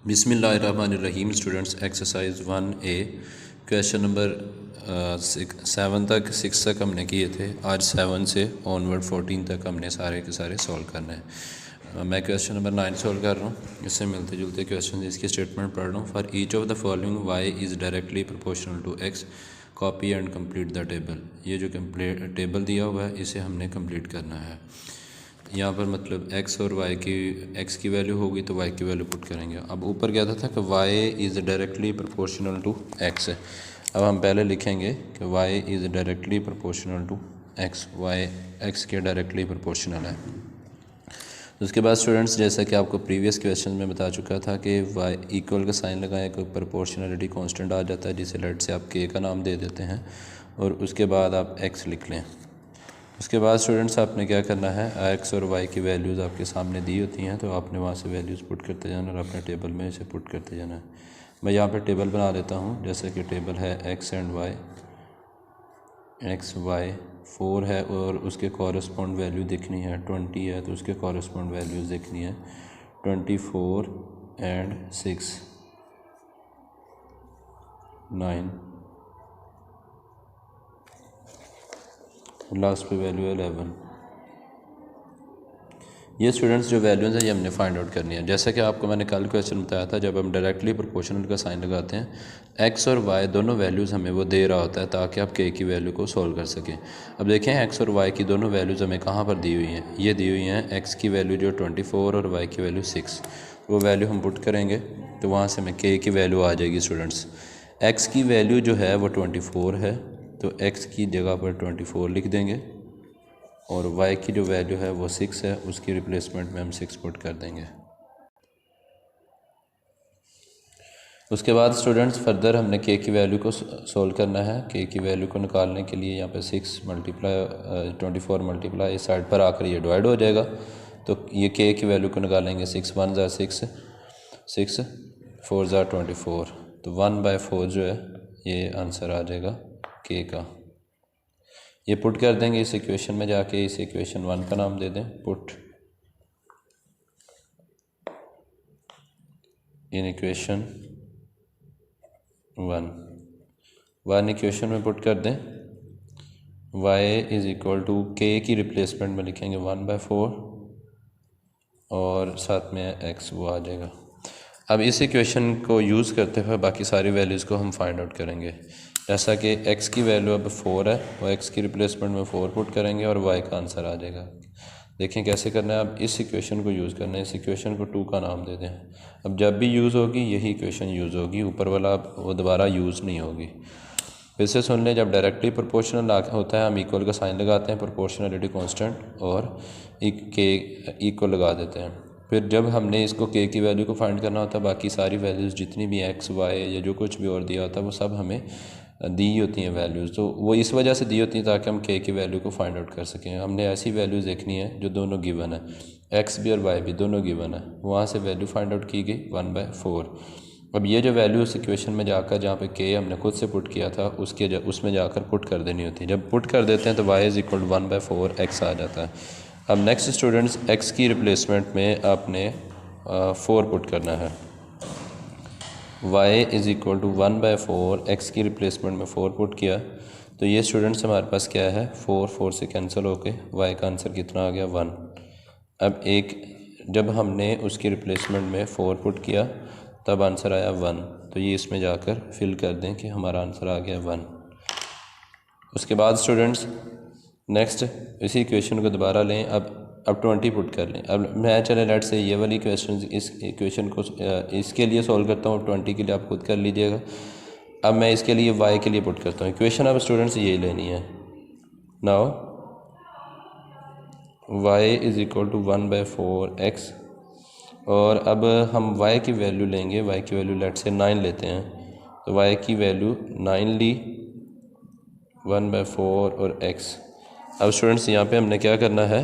बिस्मिल्लाहिर्रहमानिर्रहीम। Students, exercise 1A question number 7 तक 6 तक हमने किए थे। आज 7 से ऑनवर्ड 14 तक हमने सारे के सारे सॉल्व करने हैं। मैं क्वेश्चन नंबर 9 सॉल्व कर रहा हूँ। इससे मिलते जुलते क्वेश्चन इसकी स्टेटमेंट पढ़ रहा हूँ। For each of the following Y is directly proportional to X, copy and complete the table. ये जो टेबल दिया हुआ है इसे हमने कंप्लीट करना है। यहाँ पर मतलब x और y की x की वैल्यू होगी तो y की वैल्यू पुट करेंगे। अब ऊपर क्या था कि y is directly proportional to x है। अब हम पहले लिखेंगे कि y is directly proportional to x, y x के डायरेक्टली प्रोपोर्शनल है। उसके बाद स्टूडेंट्स, जैसा कि आपको प्रीवियस क्वेश्चन में बता चुका था कि y इक्वल का साइन लगाएं कोई प्रोपोर्शनलिटी कांस्टेंट आ जाता है, जिसे लेट से आप k का नाम दे देते हैं और उसके बाद आप x लिख लें। उसके बाद स्टूडेंट्स आपने क्या करना है, एक्स और वाई की वैल्यूज़ आपके सामने दी होती हैं तो आपने वहाँ से वैल्यूज़ पुट करते जाना और अपने टेबल में इसे पुट करते जाना है। मैं यहाँ पर टेबल बना देता हूँ। जैसे कि टेबल है X and Y, X Y 4 है और उसके कॉरस्पॉन्ड वैल्यू देखनी है। 20 है तो उसके कॉरस्पॉन्ड वैल्यूज़ देखनी है 24 एंड 6, 9, लास्ट पे वैल्यू है 11। ये स्टूडेंट्स जो वैल्यूज़ हैं ये हमने फाइंड आउट करनी है। जैसा कि आपको मैंने कल क्वेश्चन बताया था, जब हम डायरेक्टली प्रोपोर्शनल का साइन लगाते हैं एक्स और वाई दोनों वैल्यूज़ हमें वो दे रहा होता है ताकि आप के की वैल्यू को सोल्व कर सकें। अब देखें एक्स और वाई की दोनों वैल्यूज़ हमें कहाँ पर दी हुई हैं। ये दी हुई हैं एक्स की वैल्यू जो 24 और वाई की वैल्यू 6। वो वैल्यू हम पुट करेंगे तो वहाँ से हमें के की वैल्यू आ जाएगी। स्टूडेंट्स, एक्स की वैल्यू जो है वो 24 है तो एक्स की जगह पर 24 लिख देंगे और y की जो वैल्यू है वो 6 है, उसकी रिप्लेसमेंट में हम 6 पुट कर देंगे। उसके बाद स्टूडेंट्स फर्दर हमने k की वैल्यू को सोल्व करना है। k की वैल्यू को निकालने के लिए यहाँ पे 6 मल्टीप्लाई 24 मल्टीप्लाई इस साइड पर आकर ये डिवाइड हो जाएगा तो ये k की वैल्यू को निकालेंगे। 6 1 ज़ा 6, 6 4 ज़ा 24 तो 1/4 जो है ये आंसर आ जाएगा k का। ये पुट कर देंगे इस इक्वेशन में जाके। इस इक्वेशन 1 का नाम दे दें पुट इन इक्वेशन 1 इक्वेशन में पुट कर दें। y is equal to k की रिप्लेसमेंट में लिखेंगे 1/4 और साथ में x वो आ जाएगा। अब इस इक्वेशन को यूज़ करते हुए बाकी सारी वैल्यूज़ को हम फाइंड आउट करेंगे। जैसा कि x की वैल्यू अब 4 है और x की रिप्लेसमेंट में 4 पुट करेंगे और y का आंसर आ जाएगा। देखें कैसे करना है। अब इस इक्वेशन को यूज़ करना है। इस इक्वेशन को 2 का नाम दे दें। अब जब भी यूज़ होगी यही इक्वेशन यूज़ होगी, ऊपर वाला वो दोबारा यूज़ नहीं होगी। फिर से सुन लें, जब डायरेक्टली प्रोपोर्शनल होता है हम इक्वल का साइन लगाते हैं, प्रोपोर्शनलिटी कांस्टेंट और के इक्वल लगा देते हैं। फिर जब हमने इसको के की वैल्यू को फाइंड करना होता है, बाकी सारी वैल्यूज़ जितनी भी एक्स वाई या जो कुछ भी और दिया होता है वो सब हमें दी होती हैं वैल्यूज़। तो वो इस वजह से दी होती हैं ताकि हम के की वैल्यू को फाइंड आउट कर सकें। हमने ऐसी वैल्यूज़ देखनी है जो दोनों गिवन है, एक्स भी और वाई भी दोनों गिवन है। वहाँ से वैल्यू फाइंड आउट की गई 1/4। अब ये जो वैल्यू उस इक्वेशन में जाकर जहाँ पे के हमने खुद से पुट किया था उसमें जाकर पुट कर देनी होती है। जब पुट कर देते हैं तो y इज़ इक्वल 1/4 x आ जाता है। अब नेक्स्ट स्टूडेंट्स, x की रिप्लेसमेंट में आपने 4 पुट करना है। y is equal to 1/4 x की रिप्लेसमेंट में 4 पुट किया तो ये स्टूडेंट्स हमारे पास क्या है, 4 से कैंसिल होके y का आंसर कितना आ गया 1। अब एक जब हमने उसकी रिप्लेसमेंट में 4 पुट किया तब आंसर आया 1, तो ये इसमें जाकर फिल कर दें कि हमारा आंसर आ गया 1। उसके बाद स्टूडेंट्स नेक्स्ट इसी इक्वेशन को दोबारा लें। अब 20 पुट कर लें। अब मैं चले लेट से ये वाली क्वेश्चन इस इक्वेशन को इसके लिए सॉल्व करता हूँ, 20 के लिए आप खुद कर लीजिएगा। अब मैं इसके लिए y के लिए पुट करता हूँ। इक्वेशन अब स्टूडेंट्स ये लेनी है। Now y is equal to 1/4 x और अब हम y की वैल्यू लेंगे। y की वैल्यू लेट से 9 लेते हैं तो y की वैल्यू 9 ली, 1/4 और x। अब स्टूडेंट्स यहाँ पे हमने क्या करना है,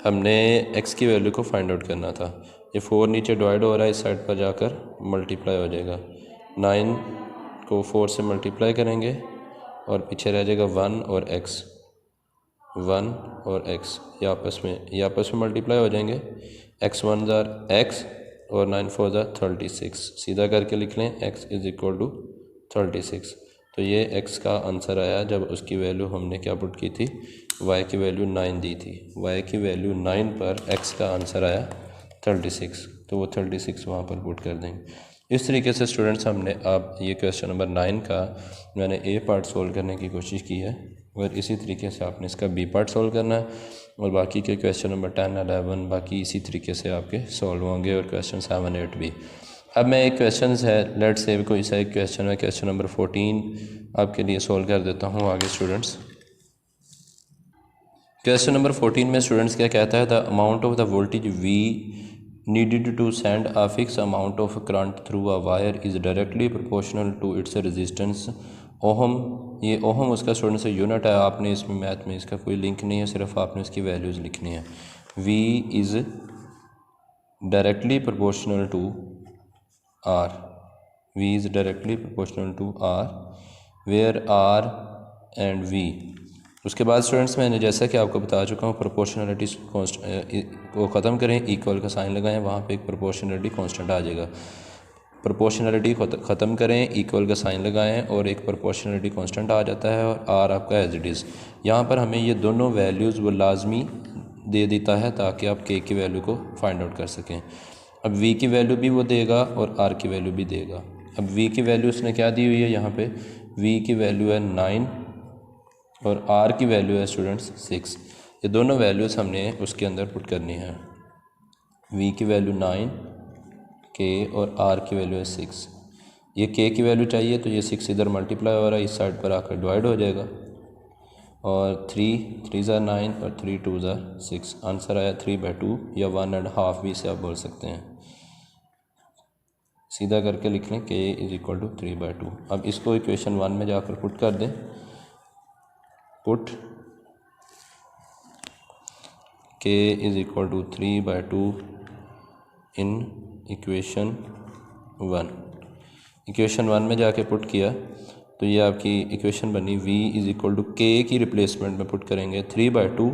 हमने x की वैल्यू को फाइंड आउट करना था। ये 4 नीचे डिवाइड हो रहा है, इस साइड पर जाकर मल्टीप्लाई हो जाएगा। 9 को 4 से मल्टीप्लाई करेंगे और पीछे रह जाएगा 1 और x, 1 और x। ये आपस में मल्टीप्लाई हो जाएंगे। x1 ज़ार x और 9 4 ज़ा 36, सीधा करके लिख लें x इज़ इक्वल टू 36। तो ये x का आंसर आया जब उसकी वैल्यू हमने क्या पुट की थी, y की वैल्यू 9 दी थी। y की वैल्यू 9 पर x का आंसर आया 36, तो वो 36 वहाँ पर पुट कर देंगे। इस तरीके से स्टूडेंट्स हमने अब ये क्वेश्चन नंबर 9 का मैंने ए पार्ट सोल्व करने की कोशिश की है, और इसी तरीके से आपने इसका बी पार्ट सोल्व करना है, और बाकी के क्वेश्चन नंबर 10 11 बाकी इसी तरीके से आपके सोल्व होंगे, और क्वेश्चन 7 8 भी। अब मैं एक क्वेश्चन है, लेट्स से कोई सा एक क्वेश्चन है, क्वेश्चन नंबर 14 आपके लिए सोल्व कर देता हूँ आगे स्टूडेंट्स। क्वेश्चन नंबर 14 में स्टूडेंट्स क्या कहता है, the amount of the voltage V needed to send a fixed amount of current through a wire is directly proportional to its resistance ohm. ये ओहम उसका स्टूडेंट से यूनिट है, आपने इसमें मैथ में इसका कोई लिंक नहीं है, सिर्फ आपने इसकी वैल्यूज़ लिखनी है। V is directly proportional to R, V is directly proportional to R, where R and V। उसके बाद स्टूडेंट्स मैंने जैसा कि आपको बता चुका हूँ, प्रोपोर्शनलिटी को ख़त्म करें, इक्वल का साइन लगाएं, वहाँ पे एक प्रोपोर्शनलिटी कांस्टेंट आ जाएगा। प्रोपोर्शनलिटी ख़त्म करें, इक्वल का साइन लगाएं, और एक प्रोपोर्शनलिटी कांस्टेंट आ जाता है, और आर आपका एज इट इज़। यहाँ पर हमें ये दोनों वैल्यूज़ वो लाजमी दे देता है ताकि आप के की वैल्यू को फाइंड आउट कर सकें। अब वी की वैल्यू भी वो देगा और आर की वैल्यू भी देगा। अब वी की वैल्यू उसने क्या दी हुई है, यहाँ पे वी की वैल्यू है 9 और आर की वैल्यू है स्टूडेंट्स 6। ये दोनों वैल्यूज़ हमने उसके अंदर पुट करनी है। वी की वैल्यू 9 के और आर की वैल्यू है 6। ये के की वैल्यू चाहिए तो ये 6 इधर मल्टीप्लाई हो रहा है, इस साइड पर आकर डिवाइड हो जाएगा, और 3 ज़ा 9 और 3 2 ज़ा 6। आंसर आया 3/2 या 1.5 भी इसे आप बोल सकते हैं। सीधा करके लिख लें के इज़ इक्वल टू 3/2। अब इसको इक्वेशन 1 में जाकर पुट कर दें, put k is equal to 3/2 in equation 1। Equation 1 में जाके पुट किया तो ये आपकी इक्वेशन बनी, v इज़ इक्वल टू के की रिप्लेसमेंट में पुट करेंगे 3/2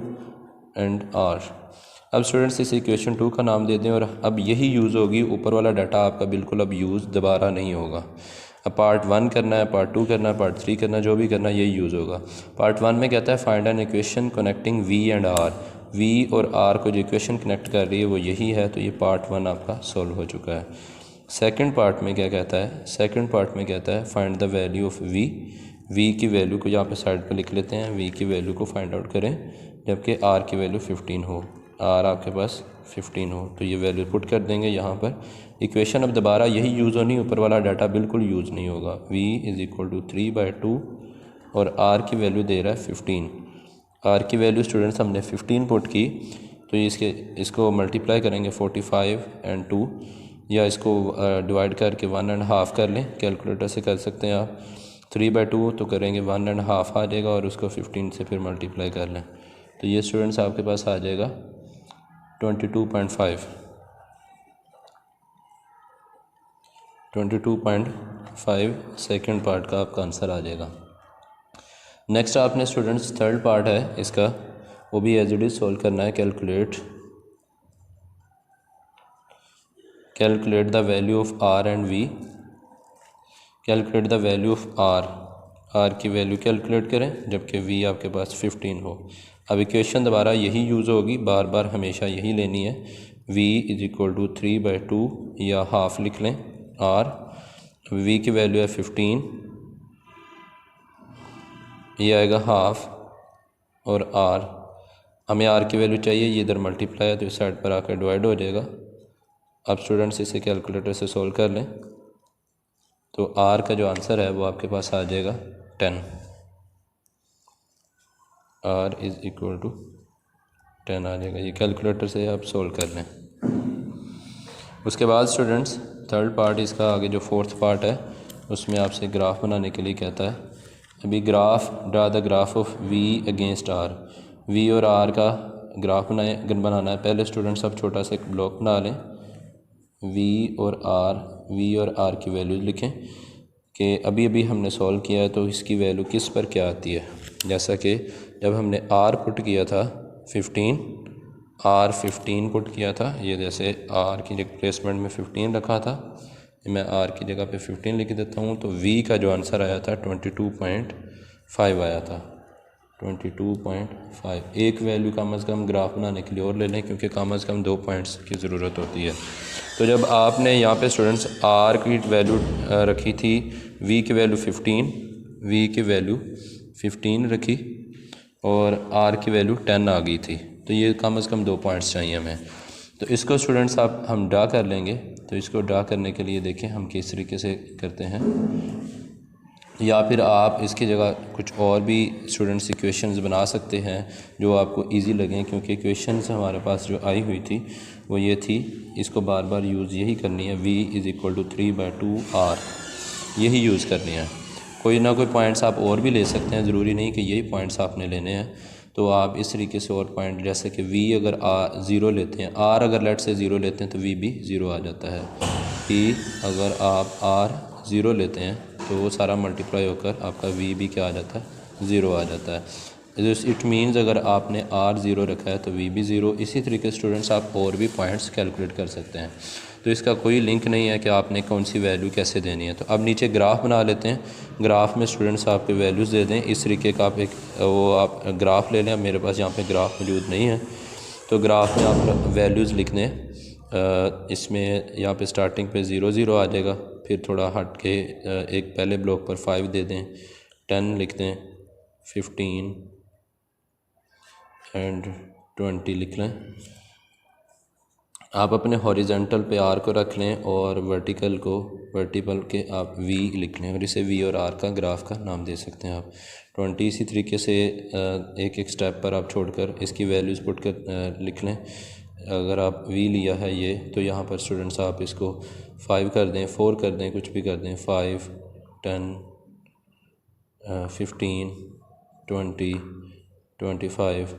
एंड r। अब स्टूडेंट्स इस इक्वेशन 2 का नाम दे दें, और अब यही यूज़ होगी, ऊपर वाला डाटा आपका बिल्कुल अब यूज़ दोबारा नहीं होगा। अब पार्ट 1 करना है, पार्ट 2 करना है, पार्ट 3 करना है, जो भी करना है यही यूज़ होगा। पार्ट 1 में कहता है find an equation connecting v and r। v और r को जो इक्वेशन कनेक्ट कर रही है वो यही है, तो ये पार्ट 1 आपका सॉल्व हो चुका है। सेकंड पार्ट में क्या कहता है, सेकंड पार्ट में कहता है find the value of v। v की वैल्यू को यहाँ पे साइड पर लिख लेते हैं, v की वैल्यू को फाइंड आउट करें जबकि r की वैल्यू 15 हो, r आपके पास 15 हो, तो ये वैल्यू पुट कर देंगे यहाँ पर। इक्वेशन अब दोबारा यही यूज़ होनी, ऊपर वाला डाटा बिल्कुल यूज़ नहीं होगा। v इज़ इक्वल टू 3/2 और r की वैल्यू दे रहा है 15। r की वैल्यू स्टूडेंट्स हमने 15 पुट की, तो इसको मल्टीप्लाई करेंगे 45 एंड 2, या इसको डिवाइड करके 1.5 कर लें, कैलकुलेटर से कर सकते हैं आप। 3/2 तो करेंगे 1.5 आ जाएगा, और उसको 15 से फिर मल्टीप्लाई कर लें, तो ये स्टूडेंट्स आपके पास आ जाएगा 22.5 सेकंड पार्ट का आपका आंसर आ जाएगा। नेक्स्ट आपने स्टूडेंट्स थर्ड पार्ट है इसका, वो भी एज इट इज़ सोल्व करना है। Calculate the value of r and v। Calculate the value of r की वैल्यू कैलकुलेट करें जबकि v आपके पास 15 हो। अब इक्वेशन दोबारा यही यूज़ होगी, बार बार हमेशा यही लेनी है। v इज़ इक्वल टू 3/2 या हाफ लिख लें r, v की वैल्यू है 15, ये आएगा हाफ, और r हमें r की वैल्यू चाहिए, ये इधर मल्टीप्लाई है तो इस साइड पर आकर डिवाइड हो जाएगा। अब स्टूडेंट्स इसे कैलकुलेटर से सोल्व कर लें तो r का जो आंसर है वो आपके पास आ जाएगा 10। r इज़ इक्वल टू 10 आ जाएगा, ये कैलकुलेटर से आप सोल्व कर लें। उसके बाद स्टूडेंट्स थर्ड पार्ट इसका आगे जो फोर्थ पार्ट है उसमें आपसे ग्राफ बनाने के लिए कहता है। अभी graph, draw the graph of v against r। v और r का ग्राफ बनाना है। पहले स्टूडेंट्स आप छोटा सा एक ब्लॉक बना लें, v और r की वैल्यूज़ लिखें कि अभी अभी हमने सॉल्व किया है तो इसकी वैल्यू किस पर क्या आती है। जैसा कि जब हमने r पुट किया था 15 R15 पुट किया था। ये जैसे R की रिप्लेसमेंट में 15 रखा था, मैं R की जगह पे 15 लिख देता हूँ। तो V का जो आंसर आया था 22.5 आया था, 22.5। एक वैल्यू कम अज़ कम ग्राफ बनाने के लिए और ले लें, क्योंकि कम अज़ कम 2 पॉइंट्स की ज़रूरत होती है। तो जब आपने यहाँ पे स्टूडेंट्स R की वैल्यू रखी थी, V की वैल्यू 15, V की वैल्यू 15 रखी और R की वैल्यू 10 आ गई थी, तो ये कम अज़ कम 2 पॉइंट्स चाहिए हमें। तो इसको स्टूडेंट्स आप हम ड्रा कर लेंगे। तो इसको ड्रा करने के लिए देखें हम किस तरीके से करते हैं, या फिर आप इसकी जगह कुछ और भी स्टूडेंट्स इक्वेशंस बना सकते हैं जो आपको इजी लगें, क्योंकि इक्वेशंस हमारे पास जो आई हुई थी वो ये थी, इसको बार बार यूज़ यही करनी है, v = 3/2r, यही यूज़ करनी है। कोई ना कोई पॉइंट्स आप और भी ले सकते हैं, ज़रूरी नहीं कि यही पॉइंट्स आपने लेने हैं। तो आप इस तरीके से और पॉइंट, जैसे कि v अगर 0 लेते हैं, r अगर लेट से 0 लेते हैं तो v भी 0 आ जाता है। p अगर आप r 0 लेते हैं तो वो सारा मल्टीप्लाई होकर आपका v भी क्या आ जाता है, 0 आ जाता है। इट मीन्स अगर आपने r 0 रखा है तो v भी 0। इसी तरीके से स्टूडेंट्स आप और भी पॉइंट्स कैलकुलेट कर सकते हैं। तो इसका कोई लिंक नहीं है कि आपने कौन सी वैल्यू कैसे देनी है। तो अब नीचे ग्राफ बना लेते हैं। ग्राफ में स्टूडेंट्स आपके वैल्यूज़ दे दें, इस तरीके का आप एक वो आप ग्राफ ले लें। अब मेरे पास यहाँ पे ग्राफ मौजूद नहीं है, तो ग्राफ में आप वैल्यूज़ लिख दें। इसमें यहाँ पे स्टार्टिंग पे 0 0 आ जाएगा, फिर थोड़ा हट के एक पहले ब्लॉक पर 5 दे दें, 10 लिख दें, 15 एंड 20 लिख लें। आप अपने हॉरिजेंटल पे R को रख लें और वर्टिकल के आप V लिख लें, और इसे V और R का ग्राफ का नाम दे सकते हैं आप। 20 इसी तरीके से एक एक स्टेप पर आप छोड़कर इसकी वैल्यूज़ पुट कर लिख लें। अगर आप V लिया है ये, तो यहाँ पर स्टूडेंट्स आप इसको 5 कर दें, 4 कर दें, कुछ भी कर दें, 5 10 15 20 25।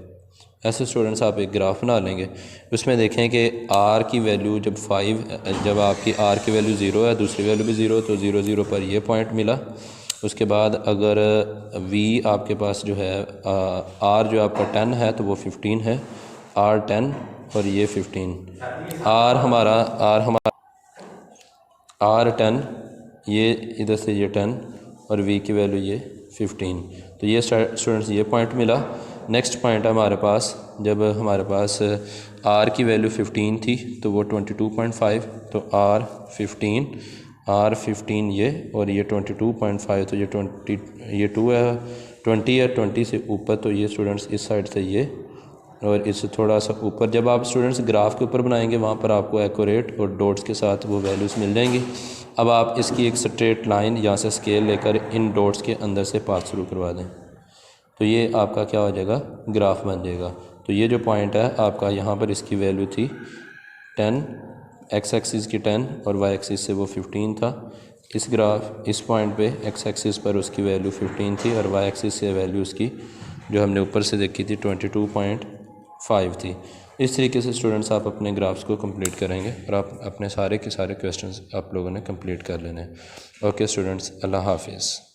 ऐसे स्टूडेंट्स आप एक ग्राफ बना लेंगे। उसमें देखें कि R की वैल्यू जब आपकी R की वैल्यू 0 है, दूसरी वैल्यू भी 0, तो 0 0 पर ये पॉइंट मिला। उसके बाद अगर V आपके पास जो है R जो आपका 10 है तो वो 15 है, R 10 और ये 15, R हमारा R 10, ये इधर से ये 10 और V की वैल्यू ये 15। तो ये स्टूडेंट्स ये पॉइंट मिला। नेक्स्ट पॉइंट है हमारे पास, जब हमारे पास R की वैल्यू 15 थी तो वो 22.5, तो R 15 ये और ये 22.5, तो ये 2 है, 20 है, 20 से ऊपर, तो ये स्टूडेंट्स इस साइड से ये और इससे थोड़ा सा ऊपर। जब आप स्टूडेंट्स ग्राफ के ऊपर बनाएंगे वहाँ पर आपको एक्यूरेट और डॉट्स के साथ वो वैल्यूज़ मिल जाएंगी। अब आप इसकी एक स्ट्रेट लाइन यहाँ से स्केल लेकर इन डॉट्स के अंदर से पास थ्रू करवा दें, तो ये आपका क्या हो जाएगा, ग्राफ बन जाएगा। तो ये जो पॉइंट है आपका, यहाँ पर इसकी वैल्यू थी 10, एक्स एक्सिस की 10 और वाई एक्सिस से वो 15 था। इस पॉइंट पे एक्स एक्सिस पर उसकी वैल्यू 15 थी और वाई एक्सिस से वैल्यू उसकी जो हमने ऊपर से देखी थी 22.5 थी। इस तरीके से स्टूडेंट्स आप अपने ग्राफ्स को कंप्लीट करेंगे और आप अपने सारे के सारे क्वेश्चंस आप लोगों ने कंप्लीट कर लेने। ओके स्टूडेंट्स, अल्लाह हाफिज़।